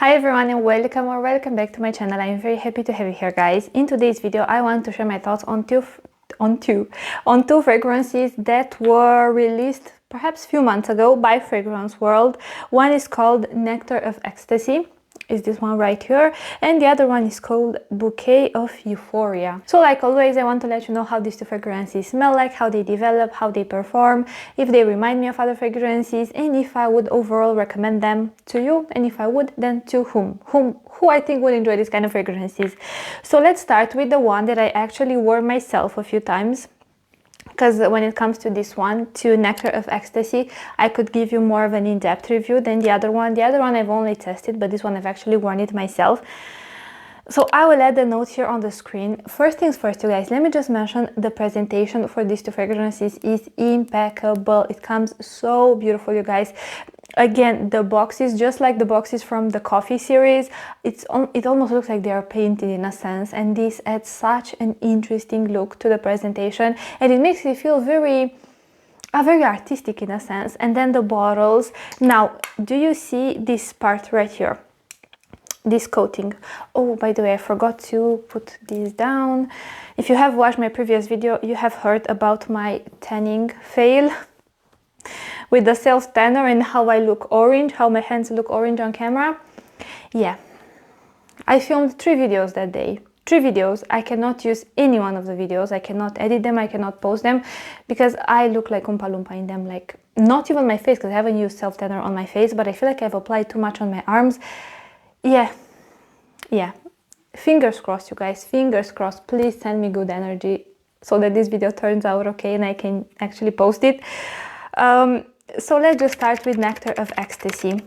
Hi everyone and welcome back to my channel. I'm very happy to have you here, guys. In today's video I want to share my thoughts on two fragrances that were released perhaps a few months ago by Fragrance World. One is called Nectar of Ecstasy, is this one right here, and the other one is called Bouquet of Euphoria. So like always, I want to let you know how these two fragrances smell like, how they develop, how they perform, if they remind me of other fragrances, and if I would overall recommend them to you, and if I would, then to who I think would enjoy this kind of fragrances. So let's start with the one that I actually wore myself a few times, because when it comes to this one, to Nectar of Ecstasy, I could give you more of an in-depth review than the other one. The other one I've only tested, but this one I've actually worn it myself. So I will add the notes here on the screen. First things first, you guys, let me just mention the presentation for these two fragrances is impeccable. It comes so beautiful, you guys. Again, the boxes, just like the boxes from the coffee series, it almost looks like they are painted in a sense, and this adds such an interesting look to the presentation, and it makes it feel very artistic in a sense. And then the bottles. Now, do you see this part right here? This coating. Oh, by the way, I forgot to put this down. If you have watched my previous video, you have heard about my tanning fail with the self-tanner and how I look orange, how my hands look orange on camera. Yeah, I filmed 3 videos that day. 3 videos. I cannot use any one of the videos. I cannot edit them. I cannot post them because I look like Oompa Loompa in them. Like, not even my face, because I haven't used self-tanner on my face, but I feel like I've applied too much on my arms. Yeah. Fingers crossed, you guys. Fingers crossed. Please send me good energy so that this video turns out okay and I can actually post it. So let's just start with Nectar of Ecstasy.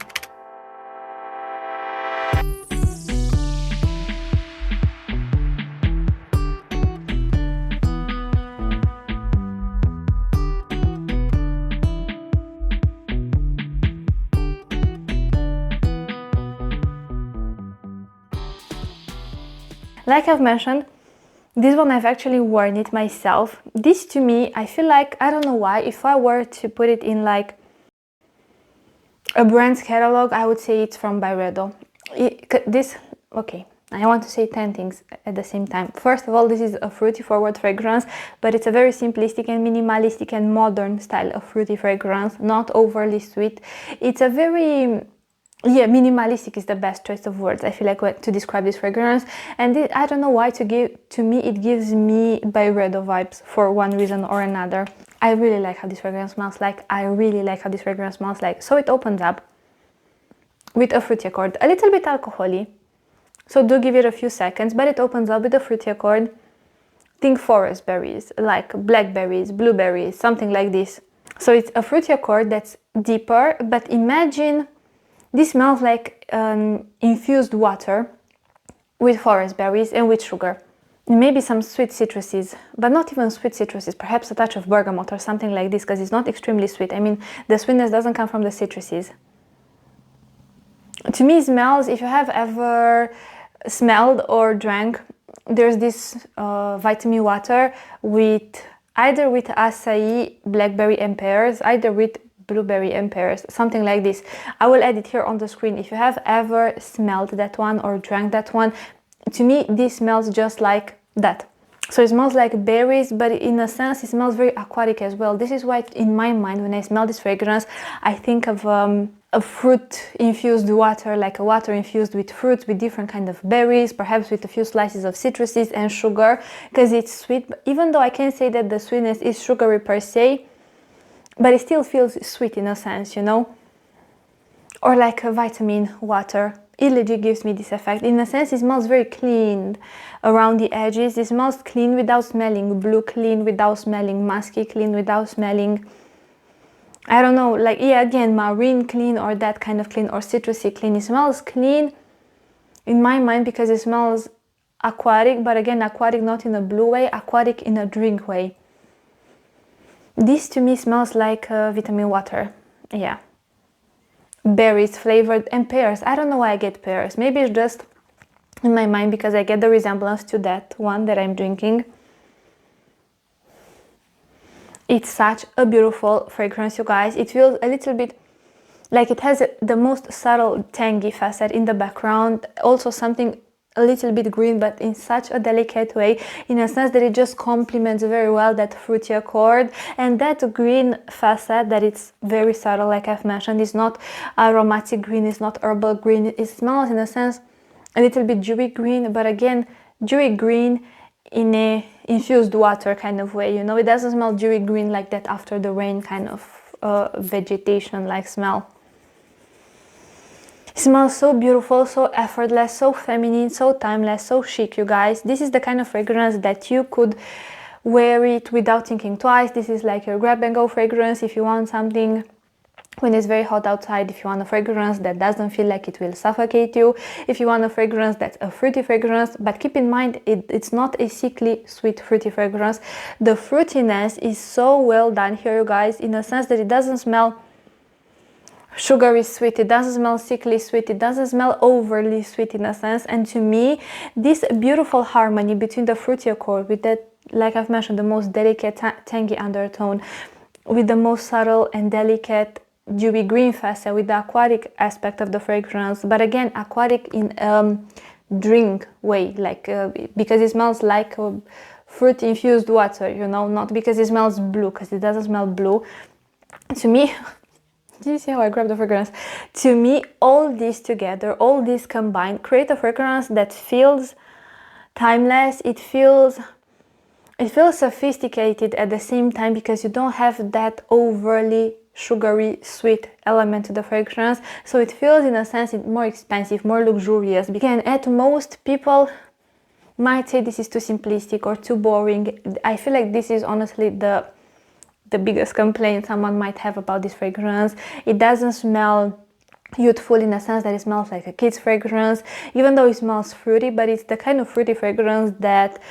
Like I've mentioned, this one I've actually worn it myself. This, to me, I feel like, I don't know why, if I were to put it in like a brand's catalog, I would say it's from Byredo. Okay, I want to say 10 things at the same time. First of all, this is a fruity forward fragrance, but it's a very simplistic and minimalistic and modern style of fruity fragrance, not overly sweet. It's a very... yeah, minimalistic is the best choice of words, I feel like, to describe this fragrance. And I don't know why, to me it gives me Byredo vibes for one reason or another. I really like how this fragrance smells like. So it opens up with a fruity accord, a little bit alcoholic, so do give it a few seconds, but it opens up with a fruity accord. Think forest berries, like blackberries, blueberries, something like this. So it's a fruity accord that's deeper, but imagine this smells like infused water with forest berries and with sugar. Maybe some sweet citruses, but not even sweet citruses, perhaps a touch of bergamot or something like this, because it's not extremely sweet. I mean, the sweetness doesn't come from the citruses. To me, it smells, if you have ever smelled or drank, there's this vitamin water with either with acai, blackberry and pears, either with blueberry and pears, something like this. I will add it here on the screen. If you have ever smelled that one or drank that one, to me this smells just like that. So it smells like berries, but in a sense it smells very aquatic as well. This is why in my mind, when I smell this fragrance, I think of a fruit infused water, like a water infused with fruits, with different kind of berries, perhaps with a few slices of citruses and sugar, because it's sweet. But even though I can't say that the sweetness is sugary per se, but it still feels sweet in a sense, you know? Or like a vitamin water. It legit gives me this effect. In a sense, it smells very clean around the edges. It smells clean without smelling blue, clean without smelling musky, clean without smelling, I don't know, like, yeah, again, marine clean or that kind of clean or citrusy clean. It smells clean in my mind because it smells aquatic, but again, aquatic not in a blue way, aquatic in a drink way. This to me smells like vitamin water. Yeah. Berries, flavored, and pears. I don't know why I get pears. Maybe it's just in my mind because I get the resemblance to that one that I'm drinking. It's such a beautiful fragrance, you guys. It feels a little bit like it has the most subtle tangy facet in the background, also something a little bit green, but in such a delicate way, in a sense that it just complements very well that fruity accord. And that green facet, that it's very subtle, like I've mentioned, is not aromatic green, it's not herbal green, it smells in a sense a little bit dewy green, but again, dewy green in a infused water kind of way, you know. It doesn't smell dewy green like that after the rain kind of vegetation like smell. It smells so beautiful, so effortless, so feminine, so timeless, so chic, you guys. This is the kind of fragrance that you could wear it without thinking twice. This is like your grab and go fragrance if you want something when it's very hot outside, if you want a fragrance that doesn't feel like it will suffocate you, if you want a fragrance that's a fruity fragrance. But keep in mind, it's not a sickly sweet fruity fragrance. The fruitiness is so well done here, you guys, in a sense that it doesn't smell sugary sweet, it doesn't smell sickly sweet, it doesn't smell overly sweet in a sense. And to me, this beautiful harmony between the fruity accord with that, like I've mentioned, the most delicate tangy undertone, with the most subtle and delicate dewy green facet, with the aquatic aspect of the fragrance, but again aquatic in drink way, like because it smells like fruit infused water, you know, not because it smells blue, because it doesn't smell blue. To me, do you see how I grabbed the fragrance? To me, all these together, all these combined, create a fragrance that feels timeless. It feels sophisticated at the same time, because you don't have that overly sugary sweet element to the fragrance. So it feels, in a sense, more expensive, more luxurious. Again, at most, people might say this is too simplistic or too boring. I feel like this is honestly the biggest complaint someone might have about this fragrance. It doesn't smell youthful in a sense that it smells like a kid's fragrance, even though it smells fruity, but it's the kind of fruity fragrance that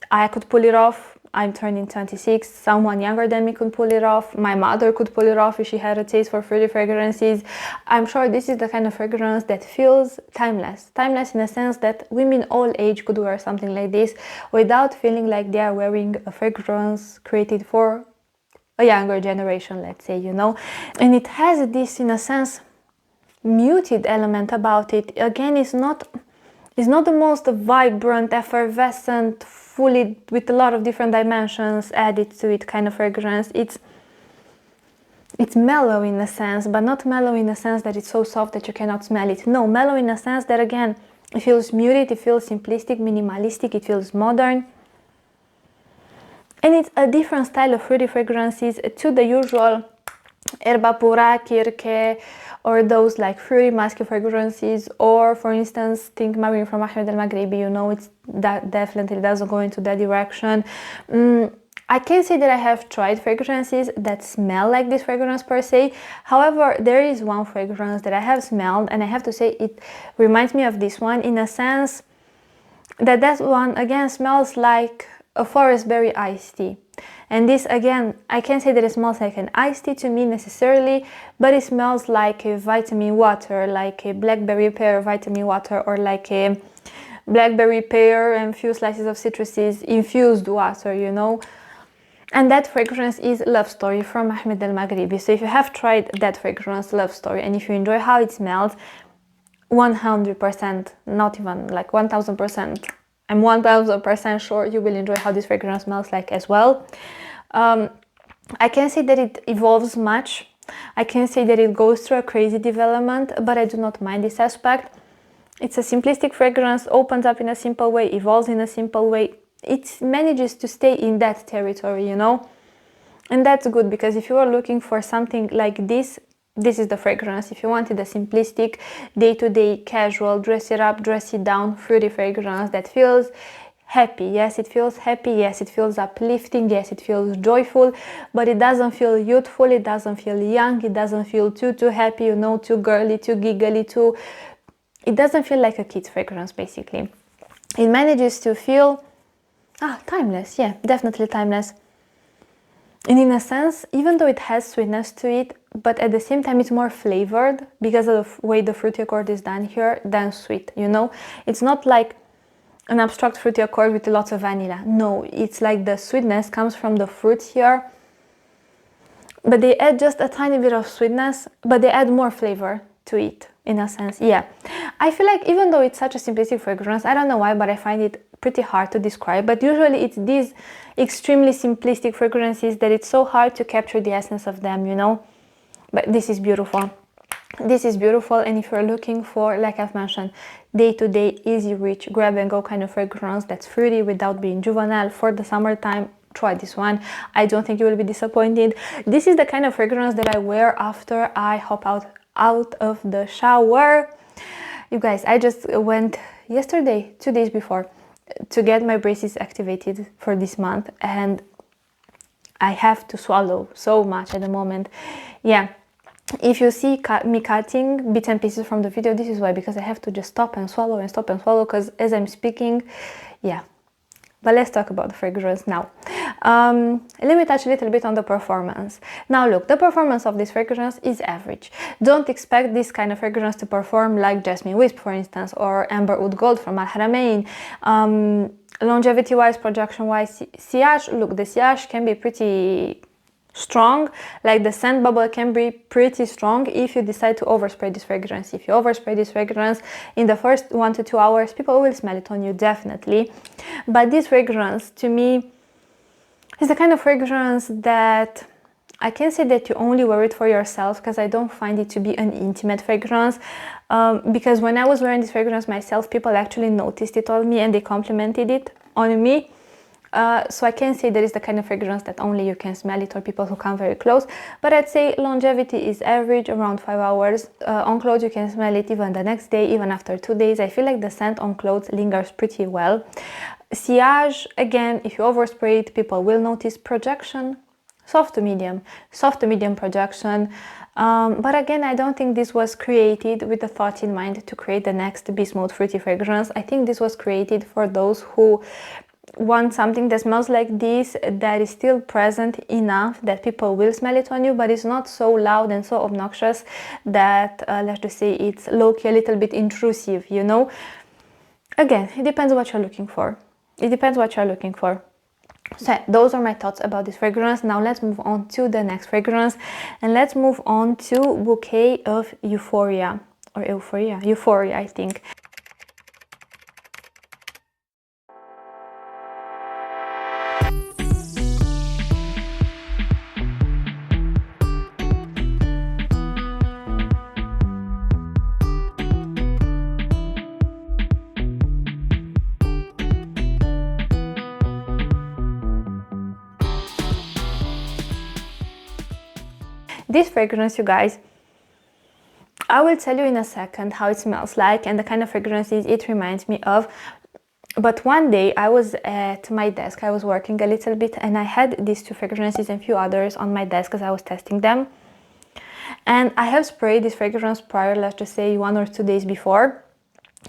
I could pull it off. I'm turning 26, someone younger than me could pull it off, my mother could pull it off if she had a taste for fruity fragrances. I'm sure this is the kind of fragrance that feels timeless. Timeless in a sense that women all age could wear something like this without feeling like they are wearing a fragrance created for a younger generation, let's say, you know. And it has this, in a sense, muted element about it. Again, it's not the most vibrant, effervescent, fully with a lot of different dimensions added to it kind of fragrance. It's mellow in a sense, but not mellow in a sense that it's so soft that you cannot smell it. No, mellow in a sense that, again, it feels muted, it feels simplistic, minimalistic, it feels modern. And it's a different style of fruity fragrances to the usual Erba Pura, Kirke, or those like fruity musky fragrances, or for instance, think Marine from Ahmed al-Maghribi, you know, that definitely doesn't go into that direction. I can say that I have tried fragrances that smell like this fragrance per se. However, there is one fragrance that I have smelled, and I have to say it reminds me of this one in a sense that one again smells like a forest berry iced tea. And this, again, I can't say that it smells like an iced tea to me necessarily, but it smells like a vitamin water, like a blackberry pear vitamin water, or like a blackberry pear and few slices of citruses infused water, you know. And that fragrance is Love Story from Ahmed al-Maghribi. So if you have tried that fragrance, Love Story, and if you enjoy how it smells, 100%, not even like 1000%, I'm 1000% sure you will enjoy how this fragrance smells like as well. I can say that it evolves much. I can say that it goes through a crazy development, but I do not mind this aspect. It's a simplistic fragrance, opens up in a simple way, evolves in a simple way. It manages to stay in that territory, you know? And that's good, because if you are looking for something like this, this is the fragrance. If you wanted a simplistic, day-to-day, casual, dress it up, dress it down, fruity fragrance that feels happy. Yes, it feels happy. Yes, it feels uplifting. Yes, it feels joyful, but it doesn't feel youthful. It doesn't feel young. It doesn't feel too happy, you know, too girly, too giggly, it doesn't feel like a kid's fragrance, basically. It manages to feel timeless. Yeah, definitely timeless. And in a sense, even though it has sweetness to it, but at the same time it's more flavored because of the way the fruity accord is done here than sweet, you know? It's not like an abstract fruity accord with lots of vanilla. No, it's like the sweetness comes from the fruit here, but they add just a tiny bit of sweetness, but they add more flavor to it, in a sense. Yeah, I feel like even though it's such a simplistic fragrance, I don't know why, but I find it pretty hard to describe. But usually it's these extremely simplistic fragrances that it's so hard to capture the essence of them, you know. But this is beautiful. This is beautiful, and if you're looking for, like I've mentioned, day-to-day, easy reach, grab and go kind of fragrance that's fruity without being juvenile for the summertime, try this one. I don't think you will be disappointed. This is the kind of fragrance that I wear after I hop out of the shower. You guys, I just went yesterday, 2 days before, to get my braces activated for this month, and I have to swallow so much at the moment. Yeah, if you see me cutting bits and pieces from the video, this is why, because I have to just stop and swallow and stop and swallow, because as I'm speaking, yeah. But let's talk about the fragrance now. Let me touch a little bit on the performance. Now look, the performance of this fragrance is average. Don't expect this kind of fragrance to perform like Jasmine Wisp, for instance, or Amber Oud Gold from Al Haramain. Longevity-wise, projection-wise, sillage, look, the sillage can be pretty strong, like the scent bubble can be pretty strong if you decide to overspray this fragrance. If you overspray this fragrance in the first 1 to 2 hours, people will smell it on you, definitely. But this fragrance, to me, is the kind of fragrance that I can say that you only wear it for yourself, because I don't find it to be an intimate fragrance. Because when I was wearing this fragrance myself, people actually noticed it on me and they complimented it on me. So I can say that is the kind of fragrance that only you can smell it, or people who come very close. But I'd say longevity is average, around 5 hours. On clothes you can smell it even the next day, even after 2 days. I feel like the scent on clothes lingers pretty well. Sillage, again, if you overspray it, people will notice. Projection, soft to medium projection. But again, I don't think this was created with the thought in mind to create the next Beast Mode fruity fragrance. I think this was created for those who want something that smells like this, that is still present enough that people will smell it on you, but it's not so loud and so obnoxious that, let's just say, it's low-key, a little bit intrusive, you know. Again, it depends what you're looking for. It depends what you're looking for. So those are my thoughts about this fragrance. Now let's move on to the next fragrance, and let's move on to Bouquet of Euphoria, or Euphoria, I think. This fragrance, you guys, I will tell you in a second how it smells like and the kind of fragrances it reminds me of. But one day I was at my desk, I was working a little bit, and I had these 2 fragrances and a few others on my desk because I was testing them. And I have sprayed this fragrance prior, let's just say 1 or 2 days before.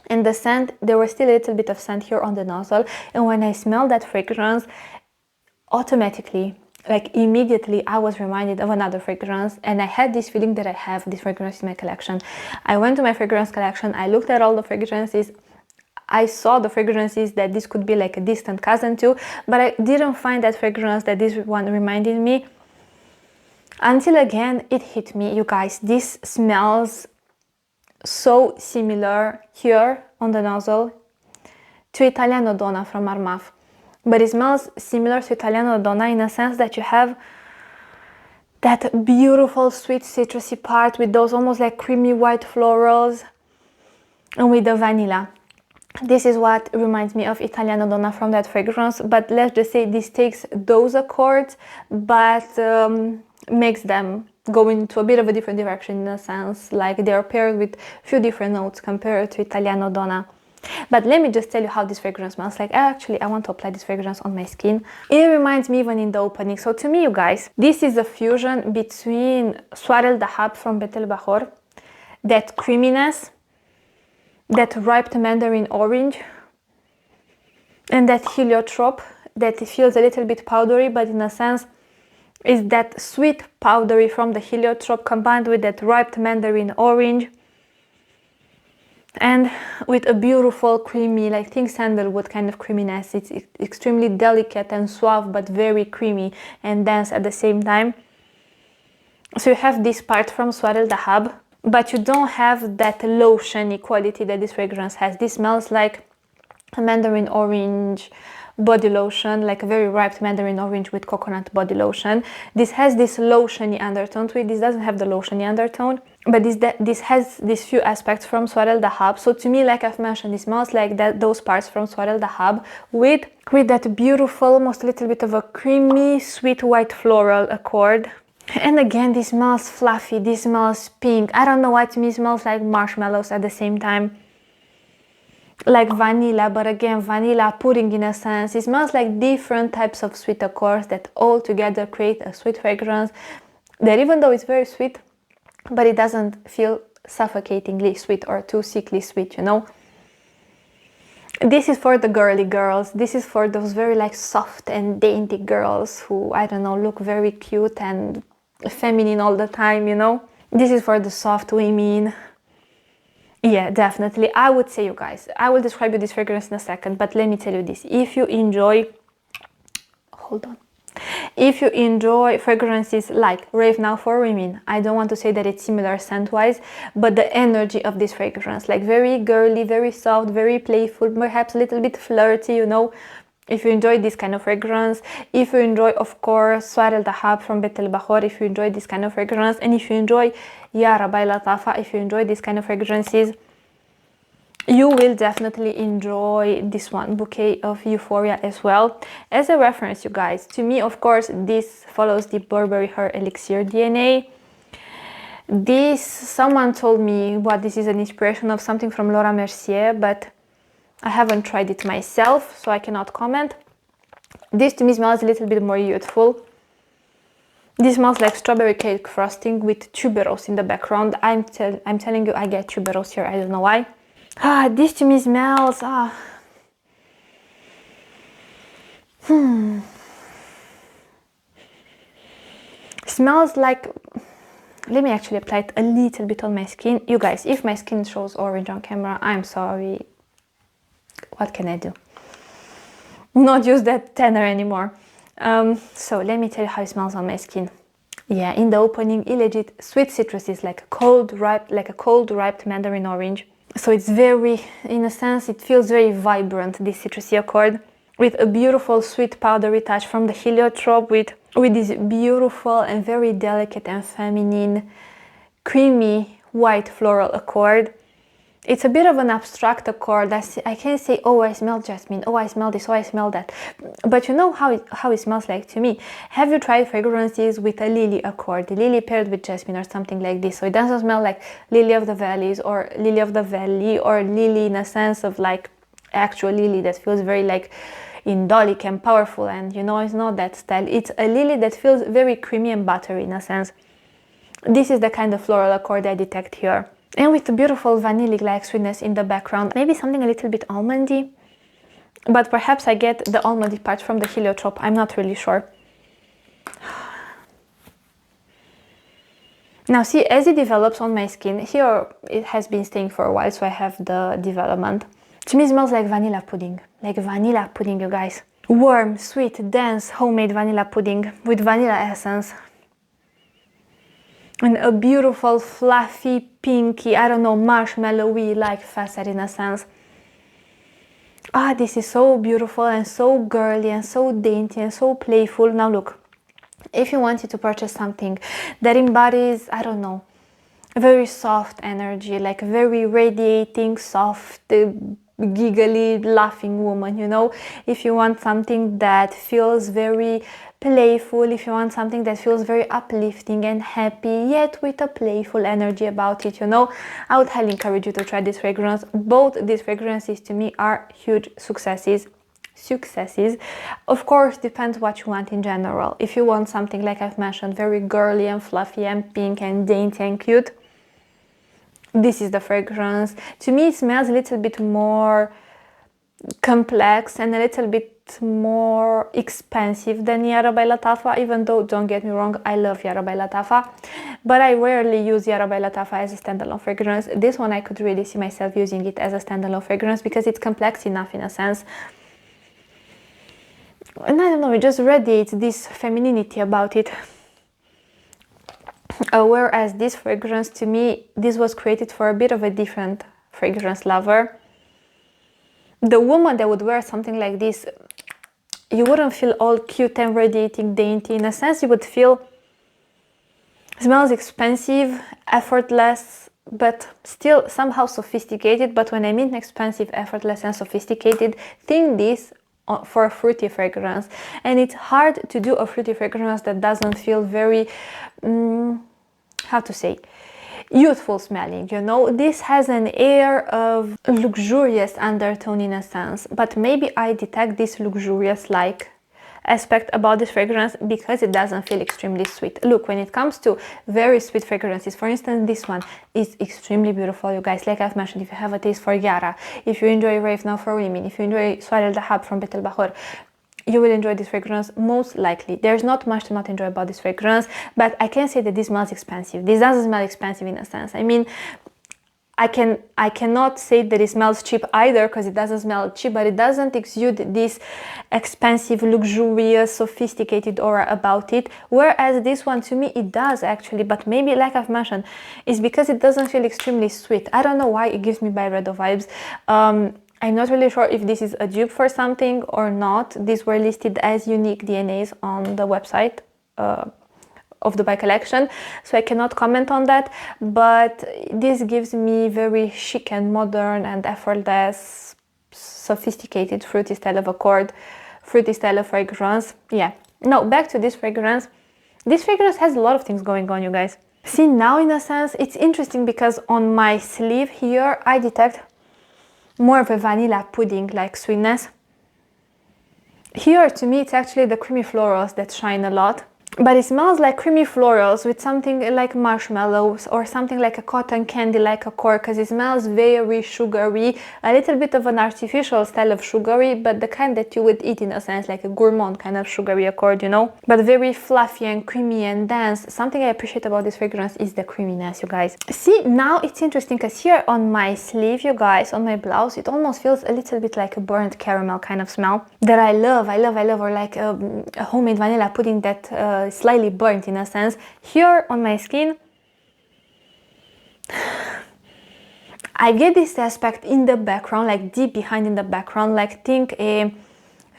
And the scent, there was still a little bit of scent here on the nozzle. And when I smelled that fragrance, automatically, like immediately, I was reminded of another fragrance, and I had this feeling that I have this fragrance in my collection. I went to my fragrance collection, I looked at all the fragrances, I saw the fragrances that this could be like a distant cousin to, but I didn't find that fragrance that this one reminded me, until again it hit me. You guys, this smells so similar here on the nozzle to Italiano Donna from Armaf. But it smells similar to Italiano Donna in a sense that you have that beautiful sweet citrusy part with those almost like creamy white florals and with the vanilla. This is what reminds me of Italiano Donna from that fragrance, but let's just say this takes those accords but makes them go into a bit of a different direction in a sense, like they are paired with a few different notes compared to Italiano Donna. But let me just tell you how this fragrance smells like. Actually, I want to apply this fragrance on my skin. It reminds me even in the opening. So to me, you guys, this is a fusion between Soir el Dahab from Betel Bahor, that creaminess, that ripe mandarin orange, and that heliotrope that feels a little bit powdery, but in a sense is that sweet powdery from the heliotrope combined with that ripe mandarin orange, and with a beautiful creamy, like think sandalwood kind of creaminess. It's extremely delicate and suave, but very creamy and dense at the same time. So you have this part from Soirée Dahab, but you don't have that lotiony quality that this fragrance has. This smells like a mandarin orange body lotion, like a very ripe mandarin orange with coconut body lotion. This has this lotiony undertone to it. This doesn't have the lotiony undertone, but this has these few aspects from Soirée Dahab. So to me, like I've mentioned, it smells like those parts from Soirée Dahab with that beautiful, almost a little bit of a creamy, sweet white floral accord. And again, this smells fluffy, this smells pink. I don't know why, to me it smells like marshmallows at the same time. Like vanilla, but again, vanilla pudding in a sense. It smells like different types of sweet accords that all together create a sweet fragrance that, even though it's very sweet, but it doesn't feel suffocatingly sweet or too sickly sweet, you know. This is for the girly girls. This is for those very like soft and dainty girls who, I don't know, look very cute and feminine all the time, you know. This is for the soft women. Yeah, definitely. I would say, you guys, I will describe you this fragrance in a second, but let me tell you this. If you enjoy, hold on. If you enjoy fragrances like Rave Now for Women, I don't want to say that it's similar scent-wise, but the energy of this fragrance, like very girly, very soft, very playful, perhaps a little bit flirty, you know. If you enjoy this kind of fragrance, if you enjoy, of course, Soirée Dahab from Bet El Bahor, if you enjoy this kind of fragrance, and if you enjoy Yara by Latafa, if you enjoy this kind of fragrances, you will definitely enjoy this one, Bouquet of Euphoria, as well. As a reference, you guys, to me, of course, this follows the Burberry Her Elixir DNA. This, someone told me what this is an inspiration of something from Laura Mercier, but I haven't tried it myself, so I cannot comment. This to me smells a little bit more youthful. This smells like strawberry cake frosting with tuberose in the background. I'm telling you, I get tuberose here, I don't know why. This to me smells... Smells like... Let me actually apply it a little bit on my skin. You guys, if my skin shows orange on camera, I'm sorry. What can I do? Not use that tanner anymore. So let me tell you how it smells on my skin. Yeah, in the opening, illegit sweet citruses, like a cold ripe mandarin orange. So it's very, in a sense, it feels very vibrant, this citrusy accord, with a beautiful sweet powdery touch from the heliotrope, with this beautiful and very delicate and feminine, creamy white floral accord. It's a bit of an abstract accord. I can't say, oh, I smell jasmine, oh, I smell this, oh, I smell that. But you know how it smells like to me. Have you tried fragrances with a lily accord, lily paired with jasmine or something like this? So it doesn't smell like lily of the valleys or lily of the valley, or lily in a sense of like actual lily that feels very like indolic and powerful, and you know, it's not that style. It's a lily that feels very creamy and buttery in a sense. This is the kind of floral accord I detect here. And with a beautiful vanilla-like sweetness in the background, maybe something a little bit almondy, but perhaps I get the almondy part from the heliotrope, I'm not really sure. Now see, as it develops on my skin, here it has been staying for a while, so I have the development. To me it smells like vanilla pudding, you guys. Warm, sweet, dense, homemade vanilla pudding with vanilla essence. And a beautiful, fluffy, pinky, I don't know, marshmallowy like facet in a sense. This is so beautiful and so girly and so dainty and so playful. Now look, if you wanted to purchase something that embodies, I don't know, a very soft energy, like a very radiating, soft, giggly, laughing woman, you know, if you want something that feels very playful, if you want something that feels very uplifting and happy, yet with a playful energy about it, you know, I would highly encourage you to try this fragrance. Both these fragrances to me are huge successes. Of course, depends what you want in general. If you want something, like I've mentioned, very girly and fluffy and pink and dainty and cute, this is the fragrance. To me, it smells a little bit more complex and a little bit more expensive than Yara by Latafa, even though, don't get me wrong, I love Yara by Latafa, but I rarely use Yara by Latafa as a standalone fragrance. This one I could really see myself using it as a standalone fragrance because it's complex enough in a sense. And I don't know, it just radiates this femininity about it. Whereas this fragrance, to me, this was created for a bit of a different fragrance lover. The woman that would wear something like this, you wouldn't feel all cute and radiating dainty. In a sense, you would feel smells expensive, effortless, but still somehow sophisticated. But when I mean expensive, effortless and sophisticated, think this for a fruity fragrance. And it's hard to do a fruity fragrance that doesn't feel very, how to say, youthful smelling, you know. This has an air of luxurious undertone in a sense, but maybe I detect this luxurious like aspect about this fragrance because it doesn't feel extremely sweet. Look, when it comes to very sweet fragrances, for instance, this one is extremely beautiful, you guys. Like I've mentioned, if you have a taste for Yara, if you enjoy Rave Now for Women, if you enjoy Soir El Dahab from Bet El Bahor, you will enjoy this fragrance most likely. There's not much to not enjoy about this fragrance, but I can say that this smells expensive. This doesn't smell expensive in a sense. I mean, I cannot say that it smells cheap either, because it doesn't smell cheap, but it doesn't exude this expensive, luxurious, sophisticated aura about it. Whereas this one, to me, it does actually, but maybe, like I've mentioned, is because it doesn't feel extremely sweet. I don't know why it gives me Byredo vibes. I'm not really sure if this is a dupe for something or not. These were listed as unique DNAs on the website of the By collection, so I cannot comment on that, but this gives me very chic and modern and effortless, sophisticated, fruity style of accord, fruity style of fragrance. Yeah, now back to this fragrance. This fragrance has a lot of things going on, you guys. See, now in a sense, it's interesting because on my sleeve here, I detect more of a vanilla pudding-like sweetness. Here, to me, it's actually the creamy florals that shine a lot. But it smells like creamy florals with something like marshmallows or something like a cotton candy like a core, because it smells very sugary, a little bit of an artificial style of sugary, but the kind that you would eat in a sense, like a gourmand kind of sugary accord, you know, but very fluffy and creamy and dense. Something I appreciate about this fragrance is the creaminess, you guys. See, now it's interesting because here on my sleeve, you guys, on my blouse, it almost feels a little bit like a burnt caramel kind of smell that I love, or like a homemade vanilla pudding that slightly burnt in a sense. Here on my skin, I get this aspect in the background, like deep behind in the background, like think a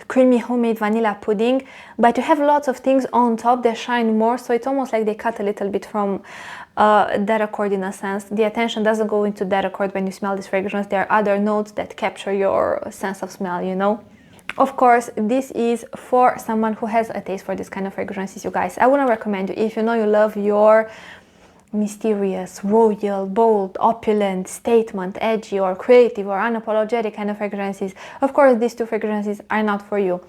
creamy homemade vanilla pudding, but you have lots of things on top that shine more, so it's almost like they cut a little bit from that accord in a sense. The attention doesn't go into that accord when you smell this fragrance. There are other notes that capture your sense of smell, you know. Of course, this is for someone who has a taste for this kind of fragrances, you guys. I wouldn't recommend you if you know you love your mysterious, royal, bold, opulent, statement, edgy or creative or unapologetic kind of fragrances. Of course, these two fragrances are not for you.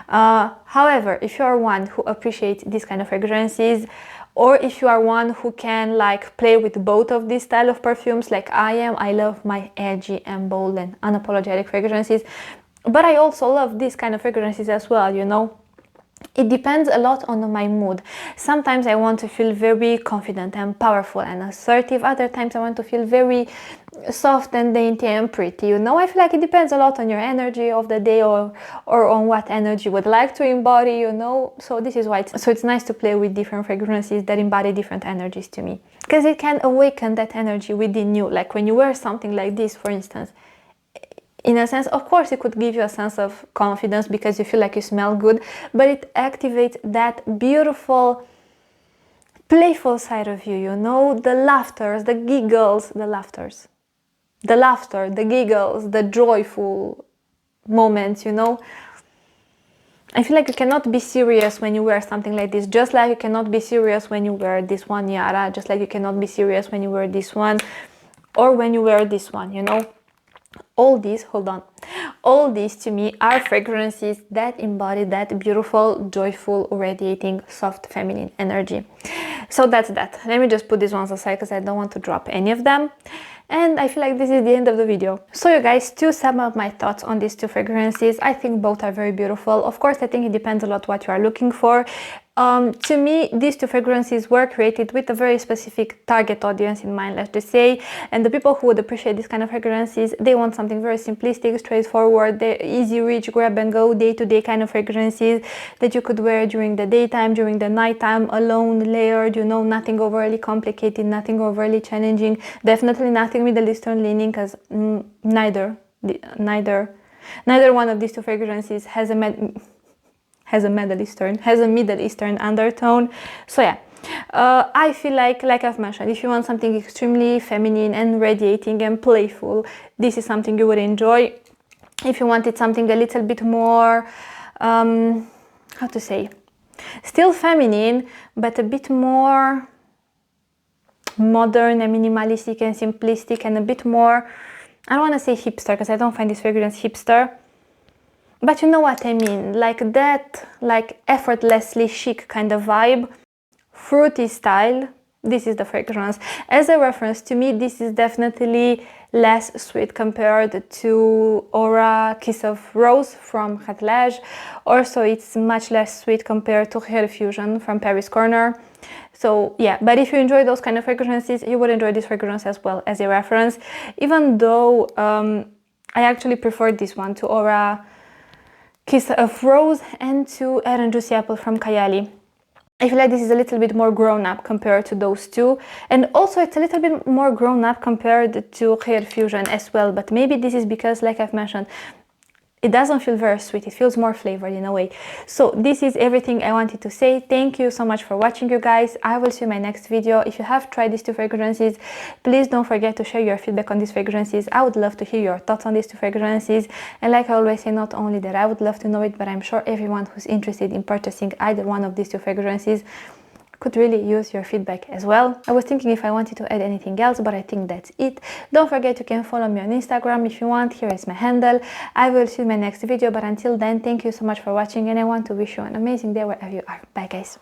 However, if you are one who appreciates these kind of fragrances, or if you are one who can like play with both of these style of perfumes like I am, I love my edgy and bold and unapologetic fragrances. But I also love these kind of fragrances as well, you know. It depends a lot on my mood. Sometimes I want to feel very confident and powerful and assertive. Other times I want to feel very soft and dainty and pretty, you know. I feel like it depends a lot on your energy of the day or on what energy you would like to embody, you know. So this is why it's nice to play with different fragrances that embody different energies to me, because it can awaken that energy within you. Like when you wear something like this, for instance, in a sense, of course, it could give you a sense of confidence because you feel like you smell good, but it activates that beautiful, playful side of you, you know, the laughters, the giggles, the laughter, the giggles, the joyful moments, you know. I feel like you cannot be serious when you wear something like this, just like you cannot be serious when you wear this one Yara, just like you cannot be serious when you wear this one, or when you wear this one, you know. All these, all these to me are fragrances that embody that beautiful, joyful, radiating, soft, feminine energy. So that's that. Let me just put these ones aside because I don't want to drop any of them. And I feel like this is the end of the video. So you guys, to sum up my thoughts on these two fragrances, I think both are very beautiful. Of course, I think it depends a lot what you are looking for. To me, these two fragrances were created with a very specific target audience in mind, let's just say. And the people who would appreciate this kind of fragrances, they want something very simplistic, straightforward, they're easy reach, grab and go, day-to-day kind of fragrances that you could wear during the daytime, during the nighttime, alone, layered, you know, nothing overly complicated, nothing overly challenging, definitely nothing Middle Eastern leaning, because neither one of these two fragrances has a Middle Eastern undertone. So yeah, I feel like I've mentioned, if you want something extremely feminine and radiating and playful, this is something you would enjoy. If you wanted something a little bit more, how to say, still feminine, but a bit more modern and minimalistic and simplistic and a bit more, I don't want to say hipster, because I don't find this fragrance hipster, but you know what I mean, like that, like effortlessly chic kind of vibe, fruity style. This is the fragrance. As a reference, to me, this is definitely less sweet compared to Aura Kiss of Rose from Khatlaj. Also, it's much less sweet compared to Hair Fusion from Paris Corner. So yeah, but if you enjoy those kind of fragrances, you would enjoy this fragrance as well as a reference, even though I actually prefer this one to Aura Kiss of Rose and to Air and Juicy Apple from Kayali. I feel like this is a little bit more grown up compared to those two, and also it's a little bit more grown up compared to Hair Fusion as well, but maybe this is because, like I've mentioned, it doesn't feel very sweet, it feels more flavored in a way. So this is everything I wanted to say. Thank you so much for watching, you guys. I will see you in my next video. If you have tried these two fragrances, please don't forget to share your feedback on these fragrances. I would love to hear your thoughts on these two fragrances. And like I always say, not only that I would love to know it, but I'm sure everyone who's interested in purchasing either one of these two fragrances could really use your feedback as well. I was thinking if I wanted to add anything else, but I think that's it. Don't forget you can follow me on Instagram if you want. Here is my handle. I will see you in my next video, but until then, thank you so much for watching, and I want to wish you an amazing day wherever you are. Bye guys.